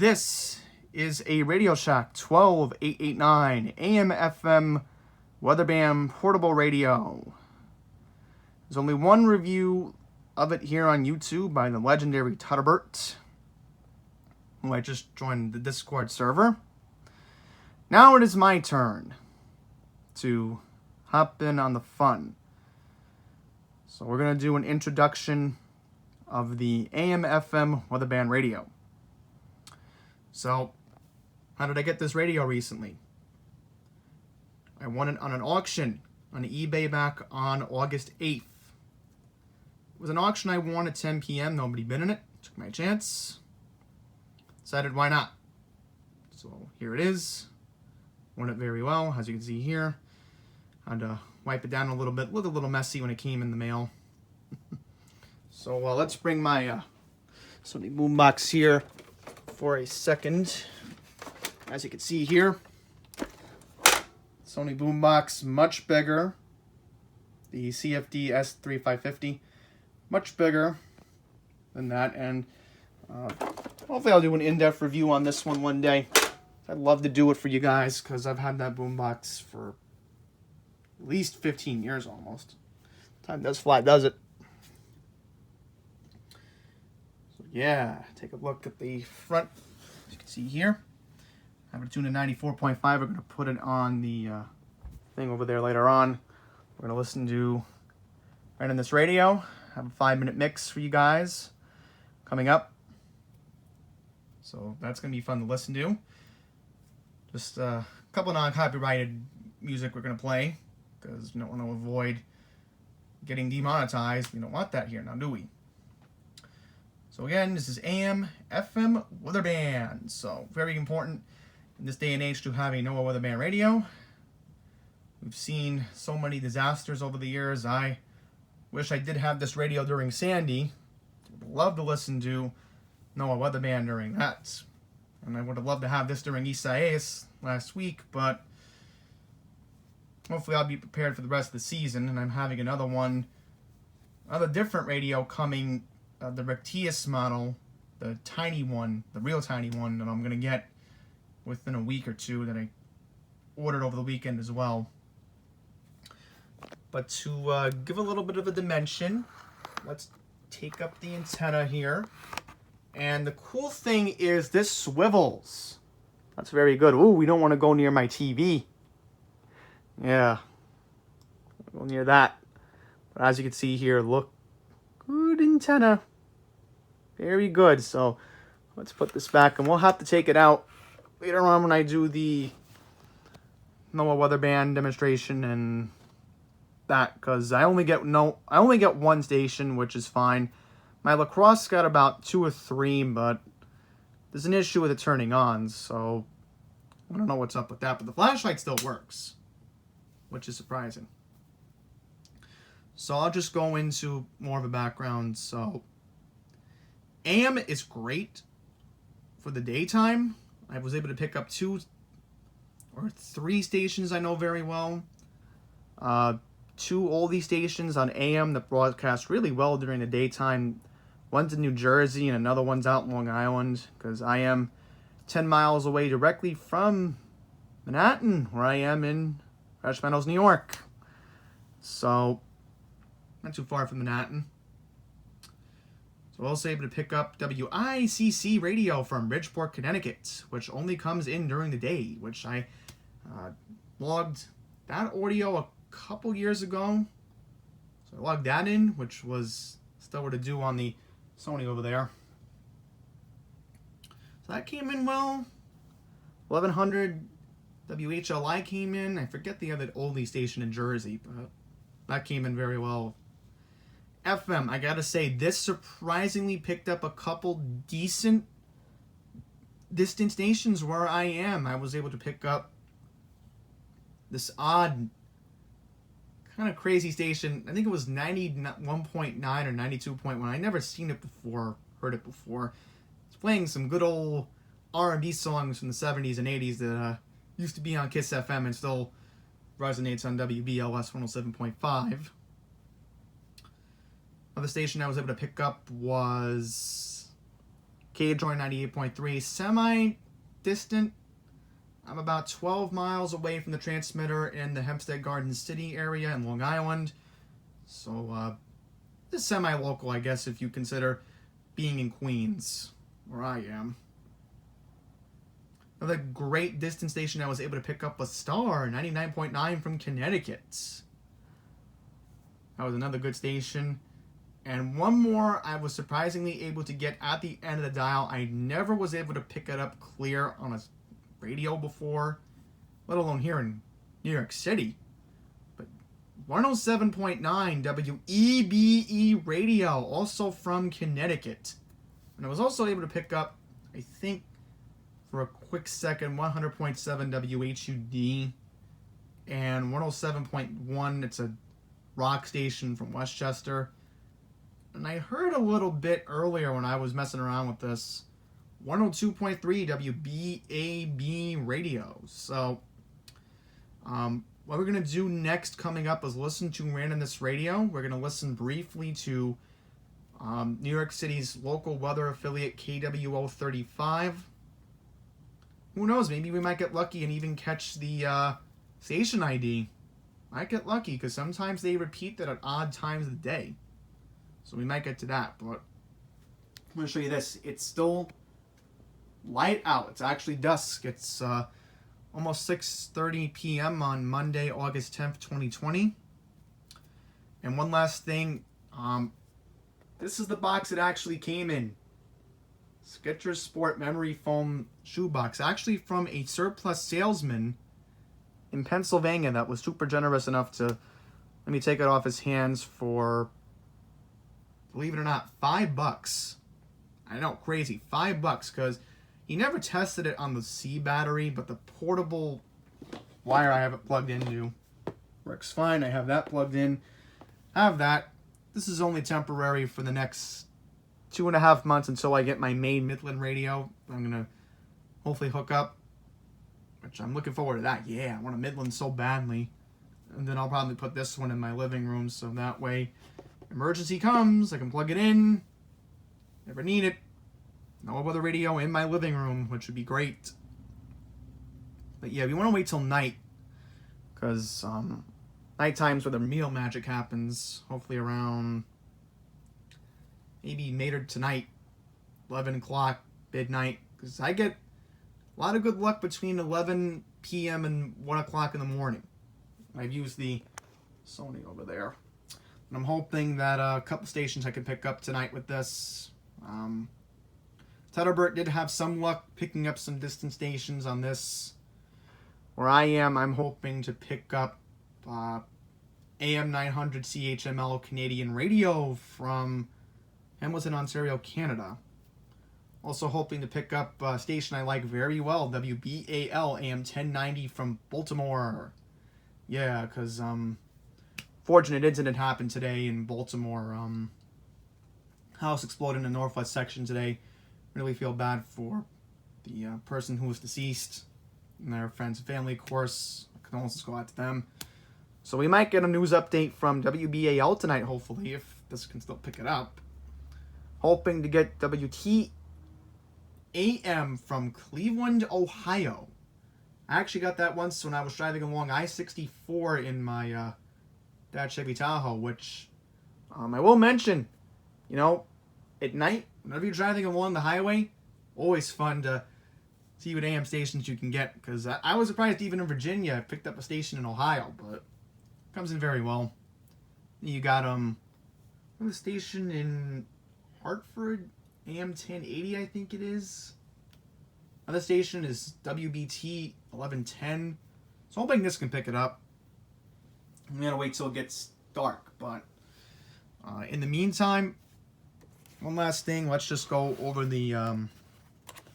This is a Radio Shack 12889 AM FM Weather Band portable radio. There's only one review of it here on YouTube by the legendary Tutterbert, who I just joined the Discord server. Now it is my turn to hop in on the fun. So we're going to do an introduction of the AM FM Weather Band radio. So, how did I get this radio recently? I won it on an auction on eBay back on August 8th. It was an auction I won at 10 p.m. Nobody bid in it. Took my chance. Decided why not. So here it is. Won it very well, as you can see here. Had to wipe it down a little bit. Looked a little messy when it came in the mail. So let's bring my Sony boombox here for a second. As you can see here, Sony boombox, much bigger. The CFD S3550, much bigger than that. And hopefully I'll do an in-depth review on this one day. I'd love to do it for you guys because I've had that boombox for at least 15 years almost. Time does fly, does it? So yeah, take a look at the front. As you can see here, I have it tuned to 94.5. We're going to put it on the thing over there later on. We're going to listen to right on this radio. Have a 5-minute mix for you guys coming up. So that's going to be fun to listen to. Just a couple non-copyrighted music we're going to play because we don't want to avoid getting demonetized. We don't want that here now, do we? So again, this is AM, FM Weather Band. So very important in this day and age to have a NOAA Weather Band radio. We've seen so many disasters over the years. I wish I did have this radio during Sandy. Would love to listen to NOAA Weather Band during that. And I would have loved to have this during Isaias last week, but hopefully I'll be prepared for the rest of the season. And I'm having another different radio coming, the Rectius model, the tiny one, the real tiny one that I'm going to get within a week or two that I ordered over the weekend as well. But to give a little bit of a dimension, let's take up the antenna here. And the cool thing is this swivels. That's very good. Ooh, we don't want to go near my TV. Yeah. Go near that. But as you can see here, look. Good antenna. Very good. So let's put this back. And we'll have to take it out later on when I do the NOAA Weather Band demonstration and that. Because I only get one station, which is fine. My lacrosse got about 2 or 3, but there's an issue with it turning on, so I don't know what's up with that. But the flashlight still works, which is surprising. So I'll just go into more of a background. So AM is great for the daytime. I was able to pick up 2 or 3 stations I know very well. 2 oldie stations on AM that broadcast really well during the daytime. One's in New Jersey and another one's out in Long Island because I am 10 miles away directly from Manhattan, where I am in Fresh Meadows, New York. So, not too far from Manhattan. So I was able to pick up WICC radio from Bridgeport, Connecticut, which only comes in during the day, which I logged that audio a couple years ago. So I logged that in, which was still what to do on the Sony over there. So that came in well. 1100 WHLI came in. I forget the other oldie station in Jersey, but that came in very well. FM, I gotta say, this surprisingly picked up a couple decent distant stations where I am. I was able to pick up this odd, kind of crazy station. I think it was 91.9 or 92.1. I never seen it before, heard it before. It's playing some good old R&B songs from the 70s and 80s that used to be on Kiss FM and still resonates on WBLS 107.5. Another station I was able to pick up was KHOR 98.3, semi-distant. I'm about 12 miles away from the transmitter in the Hempstead Garden City area in Long Island. So, it's semi-local, I guess, if you consider being in Queens, where I am. Another great distance station I was able to pick up was Star 99.9 from Connecticut. That was another good station. And one more I was surprisingly able to get at the end of the dial. I never was able to pick it up clear on a radio before, let alone here in New York City. But 107.9 WEBE radio, also from Connecticut. And I was also able to pick up, I think, for a quick second, 100.7 WHUD and 107.1. It's a rock station from Westchester. And I heard a little bit earlier when I was messing around with this, 102.3 WBAB radio. So, what we're going to do next coming up is listen to Randomness Radio. We're going to listen briefly to New York City's local weather affiliate, KWO 35. Who knows, maybe we might get lucky and even catch the station ID. Might get lucky, because sometimes they repeat that at odd times of the day. So we might get to that, but I'm going to show you this. It's still light out. It's actually dusk. It's almost 6:30 p.m. on Monday, August 10th, 2020. And one last thing. This is the box it actually came in. Skechers Sport Memory Foam shoebox. Actually from a surplus salesman in Pennsylvania that was super generous enough to let me take it off his hands for, believe it or not, $5. I know, crazy. $5, because he never tested it on the C battery, but the portable wire I have it plugged into works fine. I have that plugged in. I have that. This is only temporary for the next 2.5 months until I get my main Midland radio. I'm going to hopefully hook up, which I'm looking forward to that. Yeah, I want a Midland so badly. And then I'll probably put this one in my living room, so that way, emergency comes, I can plug it in. Never need it. NOAA Weather Radio in my living room, which would be great. But yeah, we want to wait till night, because night times where the real magic happens. Hopefully around maybe later tonight, 11 o'clock, midnight, because I get a lot of good luck between 11 p.m. and 1 o'clock in the morning. I've used the Sony over there. And I'm hoping that a couple stations I can pick up tonight with this. Tedderbert did have some luck picking up some distant stations on this. Where I am, I'm hoping to pick up AM 900 CHML Canadian radio from Hamilton, Ontario, Canada. Also hoping to pick up a station I like very well, WBAL AM 1090 from Baltimore. Yeah, because fortunate incident happened today in Baltimore. House exploded in the northwest section today. Really feel bad for the person who was deceased and their friends and family, of course. Condolences go out to them. So we might get a news update from WBAL tonight, hopefully, if this can still pick it up. Hoping to get WTAM from Cleveland, Ohio. I actually got that once when I was driving along I-64 in my Dodge Chevy Tahoe, which I will mention, you know, at night, whenever you're driving along the highway, always fun to see what AM stations you can get, because I was surprised even in Virginia I picked up a station in Ohio, but it comes in very well. You got a station in Hartford, AM 1080, I think it is. Another station is WBT 1110. So hoping this can pick it up. I'm gonna wait till it gets dark, but in the meantime, one last thing. Let's just go over the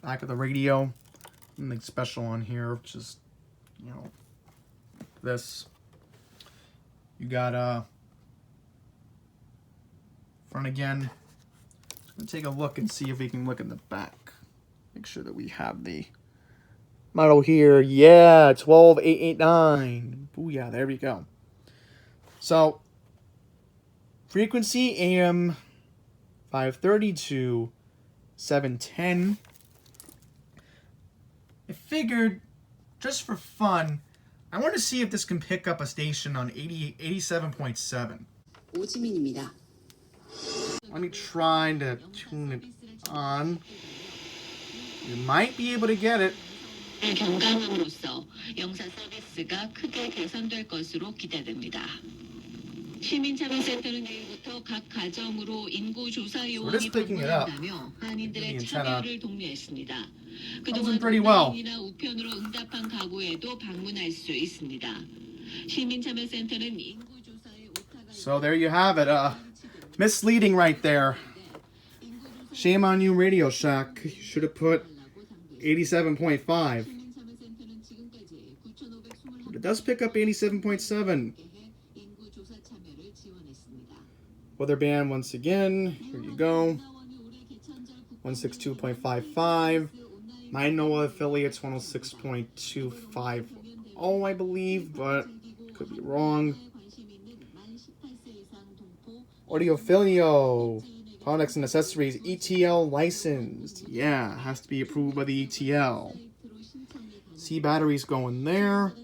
back of the radio. Nothing special on here. Just, you know, this. You got front again. Just gonna take a look and see if we can look in the back. Make sure that we have the model here. Yeah, 12889. Booyah, there we go. So, frequency AM 530 to 710. I figured, just for fun, I want to see if this can pick up a station on 87.7. 오지민입니다. Let me try to tune it on. You might be able to get it. 경감함으로써 영사 서비스가 크게 개선될 것으로 기대됩니다. 시민참여센터는 내일부터 각 가정으로 인구 조사 요원이 방문한다며 한인들의 참여를 독려했습니다. 그동안 온라인이나 우편으로 응답한 가구에도 방문할 수 있습니다. 시민참여센터는 인구 조사에 오타가 So there you have it. Misleading right there. Shame on you, Radio Shack. You should have put 87.5. But it does pick up 87.7. Weather band once again. Here you go. 162.55. My NOAA affiliates 106.25. I believe, but could be wrong. Audiophilia. Products and accessories. ETL licensed. Yeah, has to be approved by the ETL. C batteries going there.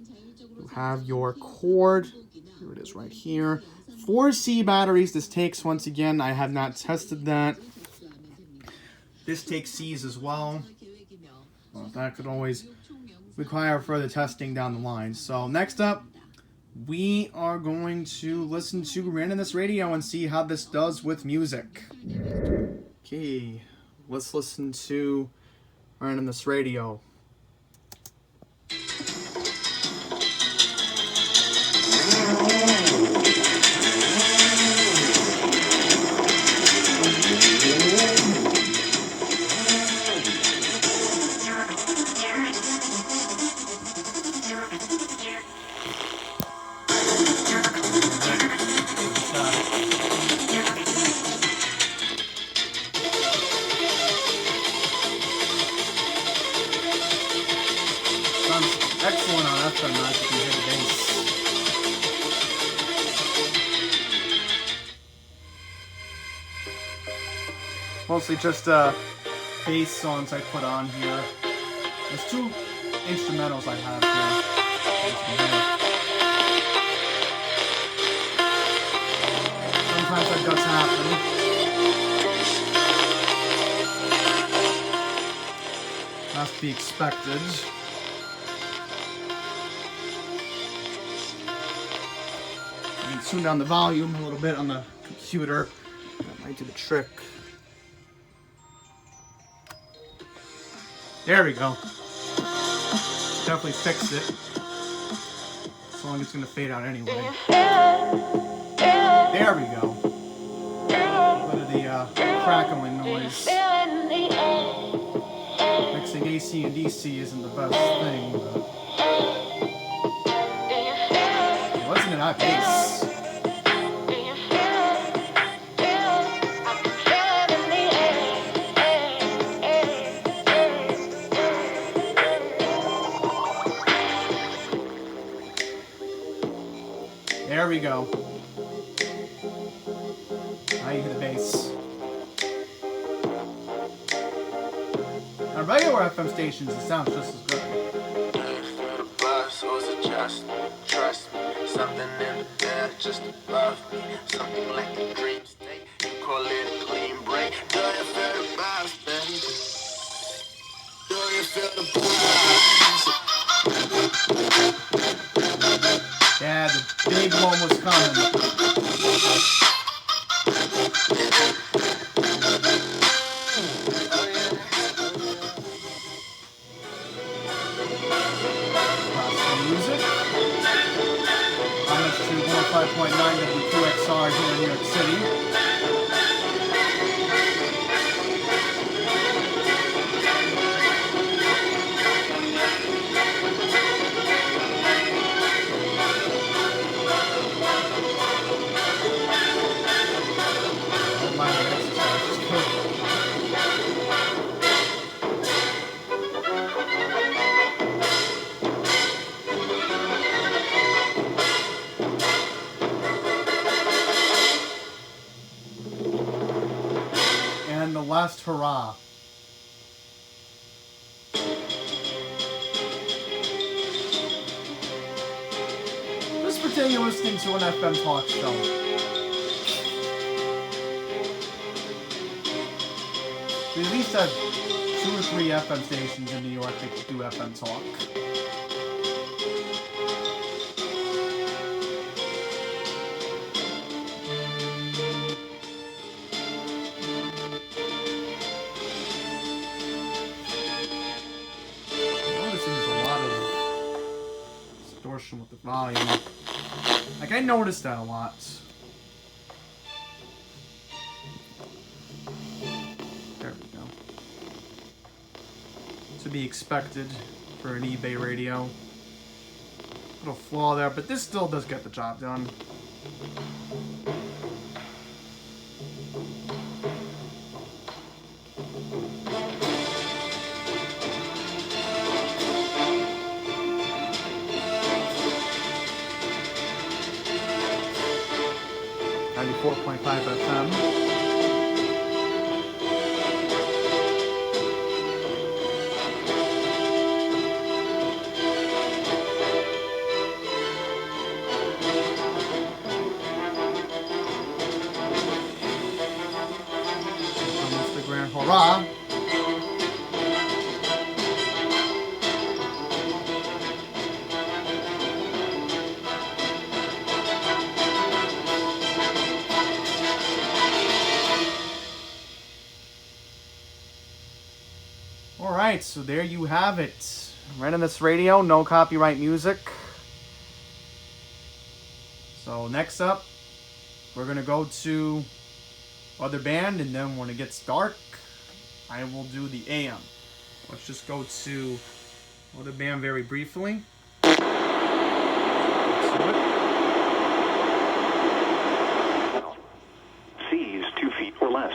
You have your cord. Here it is right here. 4 C batteries this takes. Once again, I have not tested that. This takes C's as well. Well, that could always require further testing down the line. So next up, we are going to listen to Randomness Radio and see how this does with music. Okay, let's listen to Randomness Radio. Excellent on FM, nice if you hear the bass. Mostly just bass songs I put on here. There's 2 instrumentals I have here. Sometimes that does happen. That's to be expected. Tune down the volume a little bit on the computer. That might do the trick. There we go. Definitely fixed it. As long as it's going to fade out anyway. There we go. A bit of the crackling noise. Mixing AC and DC isn't the best thing, but... Listen to that bass. There we go. Now you hear the bass. On regular FM stations, it sounds just as good. Trust me, something in the air just above me, something like a dream state. You call it a clean break. Do you feel the vibes, baby? Do you feel the vibes? Yeah, the big one was coming. Music. I'm up to 105.9 WQXR here in New York City. And the last hurrah. pretend you're listening to an FM talk show. We at least have 2 or 3 FM stations in New York that do FM talk. With the volume. Like, I noticed that a lot. There we go. To be expected for an eBay radio. Little flaw there, but this still does get the job done. FM. Comes the grand hurrah. Alright, so there you have it. Right on this radio, no copyright music. So next up, we're going to go to Weather Band, and then when it gets dark, I will do the AM. Let's just go to Weather Band very briefly. Seas 2 feet or less.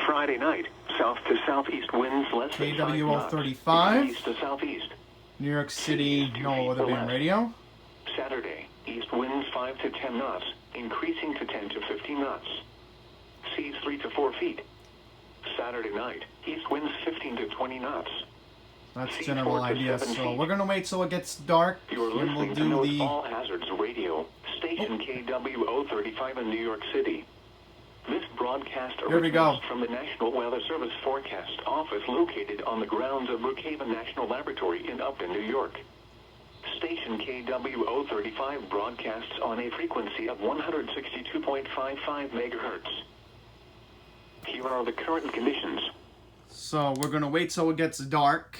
Friday night, south to southeast winds less than 5 knots. KWO35. East to southeast. New York City, NOAA Weather Band radio. Saturday, east winds 5 to 10 knots, increasing to 10 to 15 knots. Seas 3 to 4 feet. Saturday night, east winds 15 to 20 knots. That's the general idea. So we're gonna wait till it gets dark, You're and we'll listening do to NOAA's the. All Hazards Radio, station KWO35 in New York City. This broadcast originates from the National Weather Service Forecast Office located on the grounds of Brookhaven National Laboratory in Upton, New York. Station KWO35 broadcasts on a frequency of 162.55 megahertz. Here are the current conditions. So we're gonna wait till it gets dark,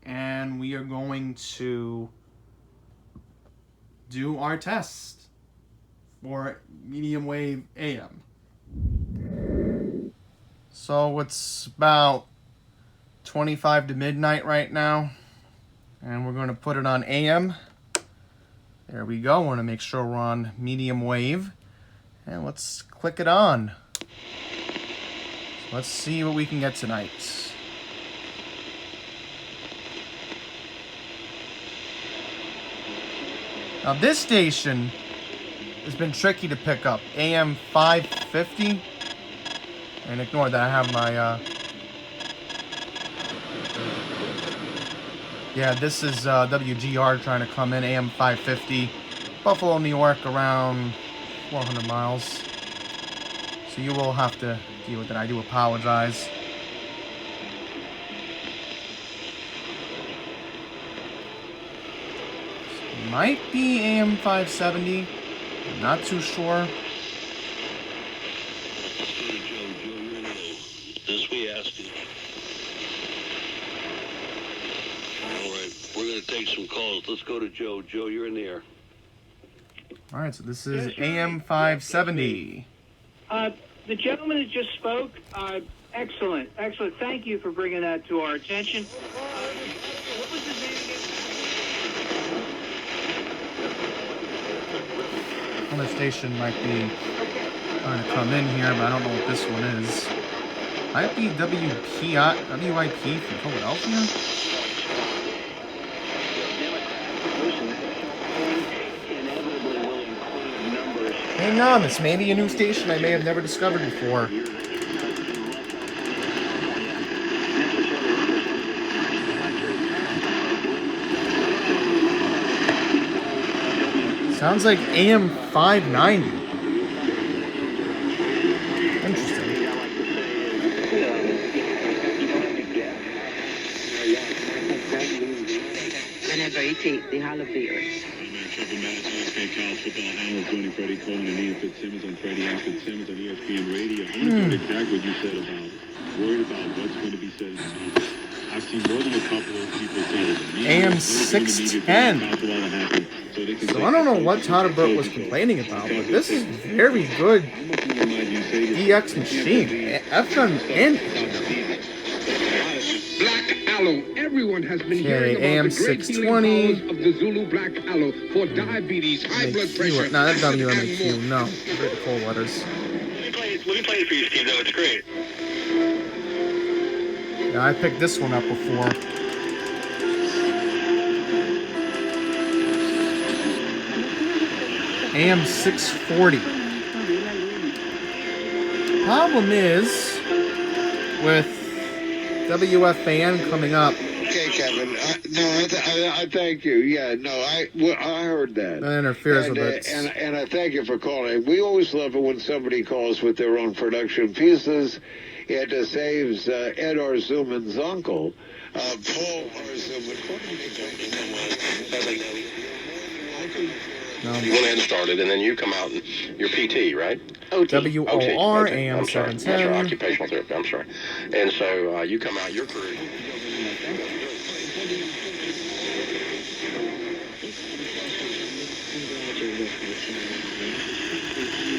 and we are going to do our test for medium wave AM. So it's about 25 to midnight right now, and we're going to put it on AM. There we go. We're going to make sure we're on medium wave, and let's click it on. So let's see what we can get tonight. Now this station has been tricky to pick up. AM 550. And ignore that, I have my, yeah, this is WGR trying to come in, AM 550. Buffalo, New York, around 400 miles. So you will have to deal with it. I do apologize. It might be AM 570. I'm not too sure. This we ask you. All right, we're going to take some calls. Let's go to Joe. Joe, you're in the air. All right, so this is AM 570. The gentleman that just spoke, excellent. Thank you for bringing that to our attention. What was his name again? Another station might be trying to come in here, but I don't know what this one is. Might be WIP from Philadelphia? Hang on, this may be a new station I may have never discovered before. Sounds like AM 590. Interesting. Whenever you take the elevator. Trevor Madison, college football analyst joining Freddie Coleman and Ian Fitzsimmons on Freddie and Fitzsimmons on ESPN Radio. I want to exactly what you said about worried about what's going to be said in the media. I've seen more than a couple of people say it. AM 610. So I don't know what Tyler Burt was complaining about, but this is very good DX machine. FM and Black aloe. Everyone has been okay, hearing AM about the great 620. healing powers of the Zulu black aloe for diabetes, high blood pressure. No, that's and WMAQ. more. No, the cold letters. Let me play it for you, Steve, though. It's great. Yeah, I picked this one up before. AM 640. Problem is, with WFAN coming up, Okay, Kevin. I thank you. Yeah, no, I heard that. that interferes with it. And I thank you for calling. We always love it when somebody calls with their own production pieces. It saves Ed Arzuman's uncle, Paul Arzuman. No. You went ahead and started, and then you come out and you're PT, right? WOR AM I'm sorry. That's 710. right, occupational therapy. I'm sorry. And so you come out your career.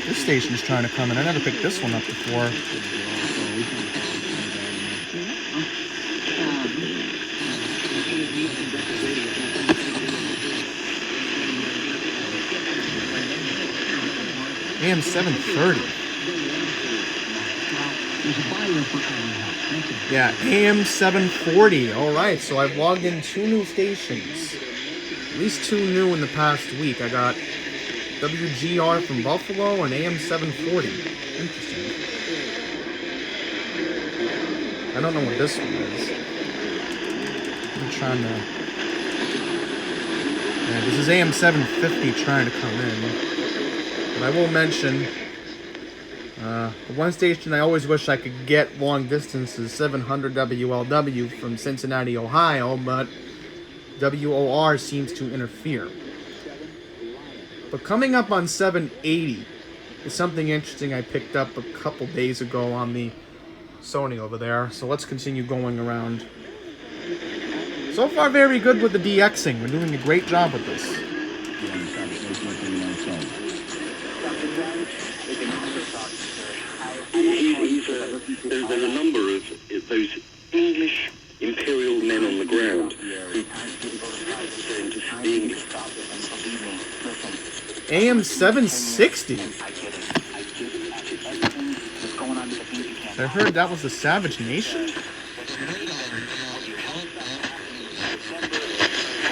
This station's trying to come in. I never picked this one up before. AM 730. Yeah, AM 740. All right, so I've logged in 2 new stations. At least 2 new in the past week. I got WGR from Buffalo and AM 740. Interesting. I don't know what this one is. I'm trying to... Yeah, this is AM 750 trying to come in. But I will mention, the one station I always wish I could get long distance is 700 WLW from Cincinnati, Ohio, but WOR seems to interfere. But coming up on 780 is something interesting I picked up a couple days ago on the Sony over there. So let's continue going around. So far, very good with the DXing. We're doing a great job with this. There's a number of those English imperial men on the ground who being AM 760. I heard that was the Savage Nation. I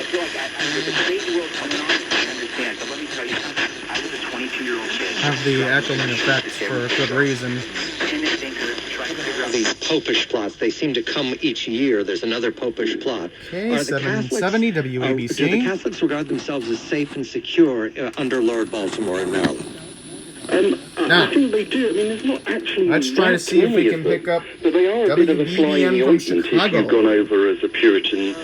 feel like there's a crazy world coming on. I understand, but let me tell you something. I was a 22-year-old kid. Have the echoing effects for a good reason. These popish plots, they seem to come each year. There's another popish plot. Okay, 770 WABC. Do the Catholics regard themselves as safe and secure under Lord Baltimore in Maryland? I think they do. I mean, there's not actually. Let's try to see if we can pick up But they are a bit of a fly in the WBBM from ointment if Chicago. you've gone over as a Puritan.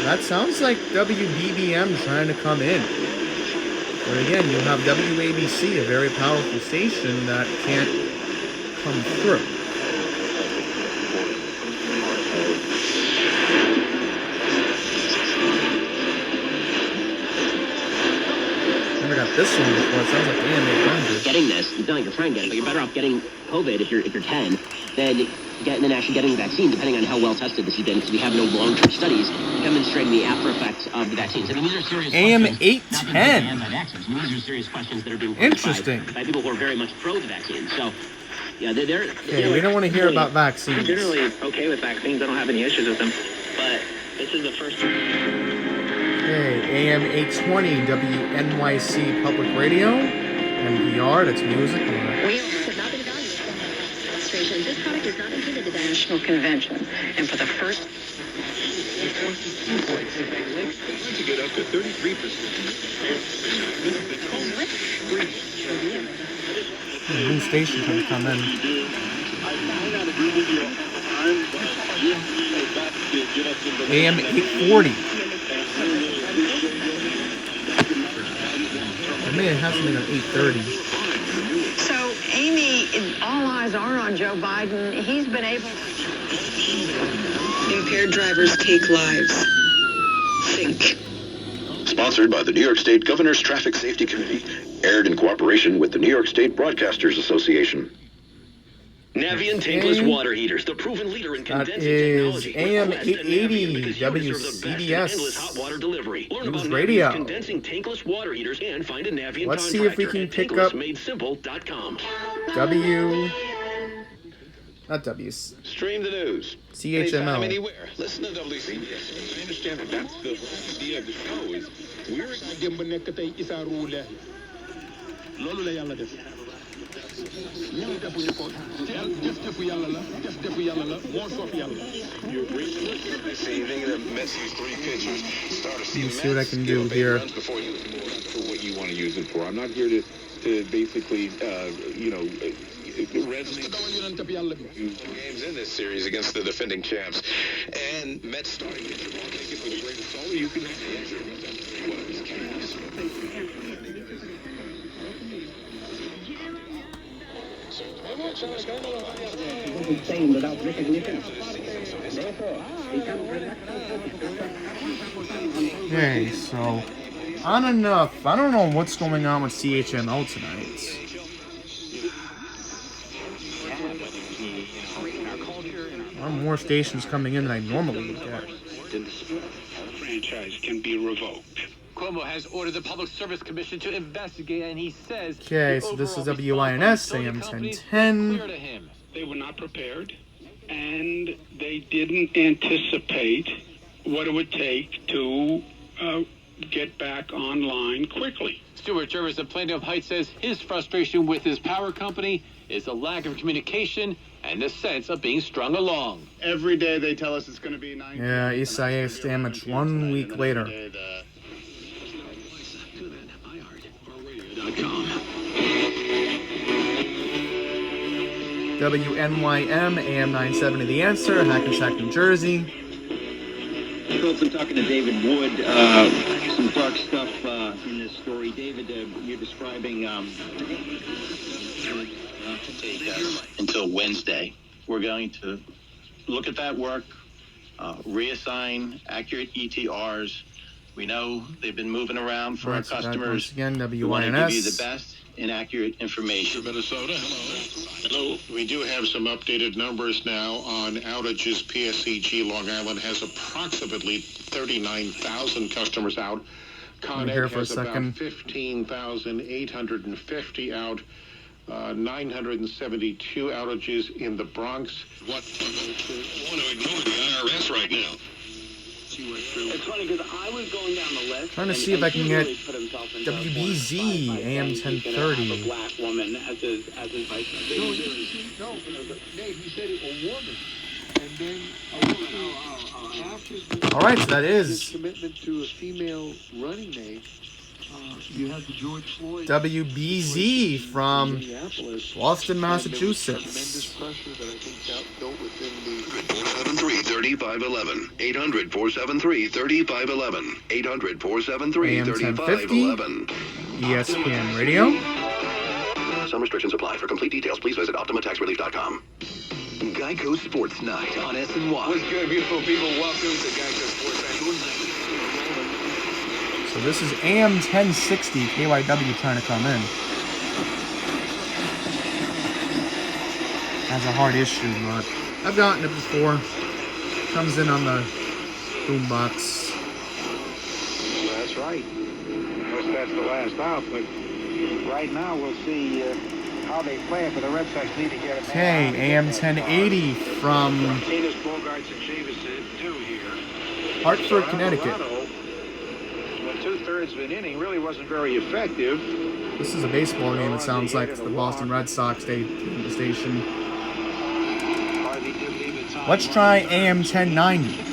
That sounds like WBBM trying to come in. But again, you have WABC, a very powerful station that can't come through. Never got this one before. It sounds like AM 800. Getting this, it's not like you're trying to get it, but you're better off getting COVID if you're 10 than actually getting the vaccine, depending on how well tested this has been, because we have no long-term studies demonstrating the after effects of the vaccines. I mean, these are serious AM questions. 810. These are serious questions that are being posed Interesting. by people who are very much pro the vaccine. So, yeah, they're Okay, we don't want to hear about vaccines. I'm generally okay with vaccines. I don't have any issues with them. But this is the first time. Okay, AM 820 WNYC Public Radio, NPR, that's music. Wheels have not been evaluated for demonstration. This product is not intended to national convention. And for the first... To get up to 33%. New station can come in. AM 840. I may have something on 830. So, Amy, all eyes are on Joe Biden. He's been able... Impaired drivers take lives. Think. Sponsored by the New York State Governor's Traffic Safety Committee. Aired in cooperation with the New York State Broadcasters Association. Navien tankless water heaters, the proven leader in condensing technology. AM 880 WCBS hot water delivery. Learn about News Radio. condensing tankless water heaters and find a Navien Let's see if we can pick up not W. Stream the news. CHML. Anywhere. Listen to WCBS. I understand that that's the idea of the show is we're saving the Messi's 3 pitchers. Start to see what I can do here. For what you want to use it for. I'm not here to basically, games in this series against the defending champs. And Mets starting pitcher won't take it for the greatest all you can Okay, so on enough. I don't know what's going on with CHML tonight. More stations coming in than I normally would get. Franchise can be revoked. Cuomo has ordered the Public Service Commission to investigate, and he says... Okay, so this is WINS, AM 1010. They were not prepared, and they didn't anticipate what it would take to get back online quickly. Stuart Jervis of Plano Heights says his frustration with his power company is a lack of communication and the sense of being strung along. Every day they tell us it's going to be 9. Yeah, Isaias damage 1 week later. WNYM, AM 970 The Answer, Hackensack, New Jersey. Folks, I'm talking to David Wood. Some dark stuff in this story. David, you're describing until Wednesday. We're going to look at that work, reassign accurate ETRs. We know they've been moving around for our customers. Once again, We want to give you WINS. the best and accurate information. Minnesota, hello. We do have some updated numbers now on outages. PSEG Long Island has approximately 39,000 customers out. Con here Ed for a has about second. 15,850 out. 972 outages in the Bronx. What? Want to ignore the IRS right now. It's funny because I was going down the list. Trying to see if I can get WBZ AM 1030. A black woman as his vice president. No, Dave, he said it a woman. And then a woman. All right, so that is commitment to a female running mate. You had the George Floyd. WBZ from Boston, Massachusetts. Tremendous pressure that I think built within the 473-3511. 800-473-3511. 800-473-3511. ESPN Radio. Some restrictions apply. For complete details, please visit OptimaTaxRelief.com. Geico Sports Night on SNY. What's good, beautiful people? Welcome to Geico Sports Night. So this is AM 1060 KYW trying to come in. Has a hard issue, but I've gotten it before. Comes in on the boombox. That's right. Of course, that's the last out, but right now we'll see how they play it, for the Red Sox need to get it. Okay, AM 1080 from Martinez, Bogarts, and Chavis do here. Hartford, Connecticut. 2/3 of an inning really wasn't very effective. This is a baseball game, it sounds like. It's the Boston Red Sox station. Let's try AM 1090.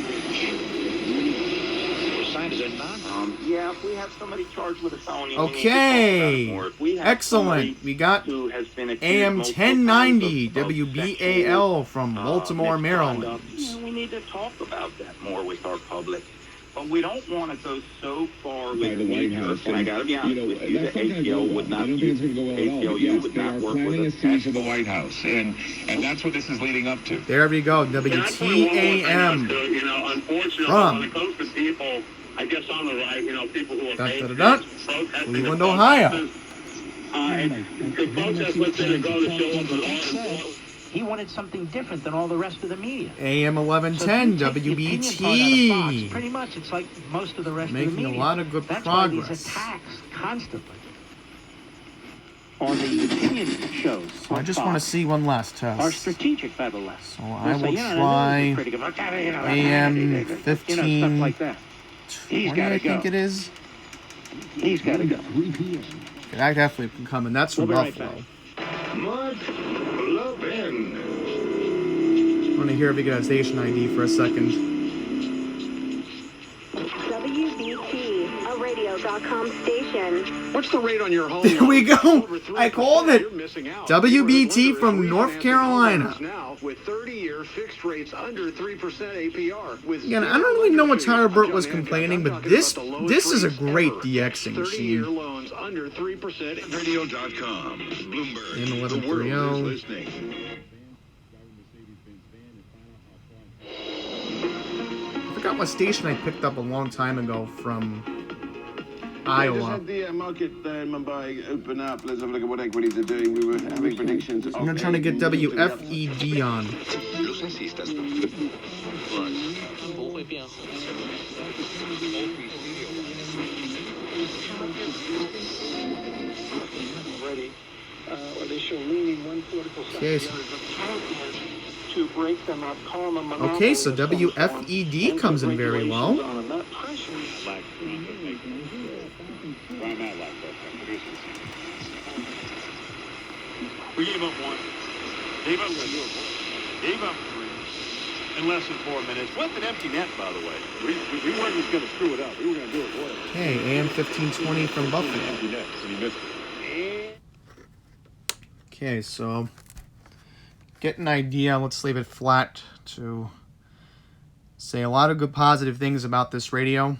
Yeah, if we had somebody charged with a felony, okay, excellent. We got AM 1090 WBAL from Baltimore, Maryland. We need to talk about that more with our public. But we don't want to go so far with the White House. And I got to be honest with you, the ACL would not use ACLU would not work with us. Siege of the White House, and that's what this is leading up to. There we go, WTAM. You know, unfortunately, when it comes to people, I guess on the right, you know, people who are Cleveland, Ohio. The protest was going to go to show up with He wanted something different than all the rest of the media. AM 1110 WBT. Pretty much, it's like most of the rest of the making media. a lot of good That's progress. Why these attacks constantly on the opinion shows. So I just want to see one last test. Are strategic nevertheless. So I will try AM 15. Stuff like that. He's got to go. I think it is. He's got to go. Okay, that definitely can come, and that's from Buffalo. Mark Lopin. I want to hear if we get a station ID for a second. WBT, a radio.com station. What's the rate on your home? There we go. I called it. WBT from North Carolina. Now with 30-year fixed rates under 3% APR. Again, I don't really know what Tyler Burt was complaining, but this is a great DXing machine. 30-year loans under 3%. Radio.com. Bloomberg. In The world is 1130. listening. I forgot what station I picked up a long time ago from I just Iowa. had the market in Mumbai open up. Let's have a look at what equities are doing. We were having predictions. I'm going to try to get WFED on. Ready. Or they show leaning 1/4%. Okay, so, To break them up, calm them. okay, so WFED comes in very well. We gave up one. Gave up 3. In less than 4 minutes. With an empty net, by the way. We weren't just going to screw it up. We were going to do it well. Okay, AM 1520 from Buffalo. Empty net, so he missed it. Okay, so get an idea. Let's leave it flat to say a lot of good positive things about this radio.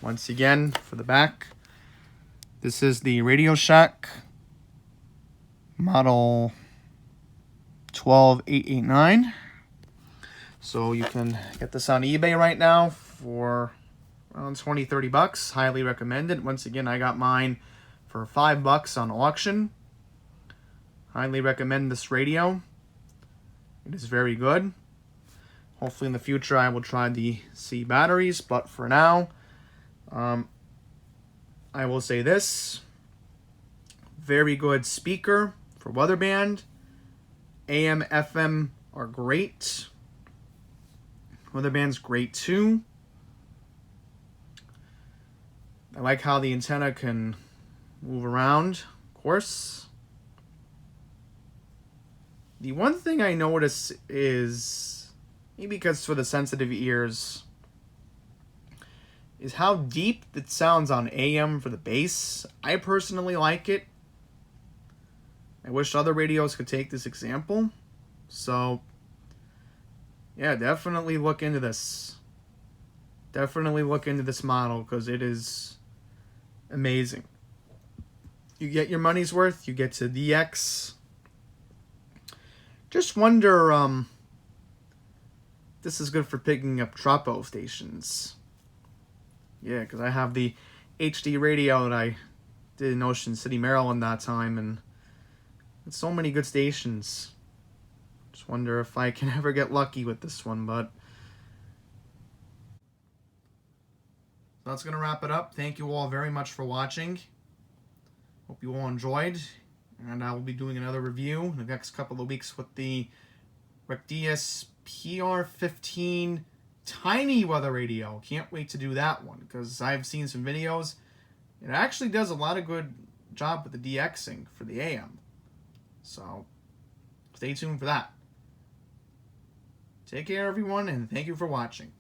Once again, for the back, this is the Radio Shack model 12889. So you can get this on eBay right now for around 20-30 bucks. Highly recommend it. Once again, I got mine for $5 on auction. Highly recommend this radio. It is very good. Hopefully in the future I will try the C batteries, but for now, I will say this. Very good speaker for Weather Band. AM, FM are great. Weather Band's great too. I like how the antenna can move around, of course. The one thing I notice is, maybe because for the sensitive ears, is how deep it sounds on AM for the bass. I personally like it. I wish other radios could take this example. So, yeah, definitely look into this. Definitely look into this model because it is amazing. You get your money's worth. You get to DX. Just wonder, this is good for picking up Tropo stations. Yeah, because I have the HD radio that I did in Ocean City, Maryland that time, and it's so many good stations. Just wonder if I can ever get lucky with this one, but that's going to wrap it up. Thank you all very much for watching. Hope you all enjoyed. And I will be doing another review in the next couple of weeks with the Rectius PR15 tiny weather radio. Can't wait to do that one because I've seen some videos. It actually does a lot of good job with the DXing for the AM. So, stay tuned for that. Take care, everyone, and thank you for watching.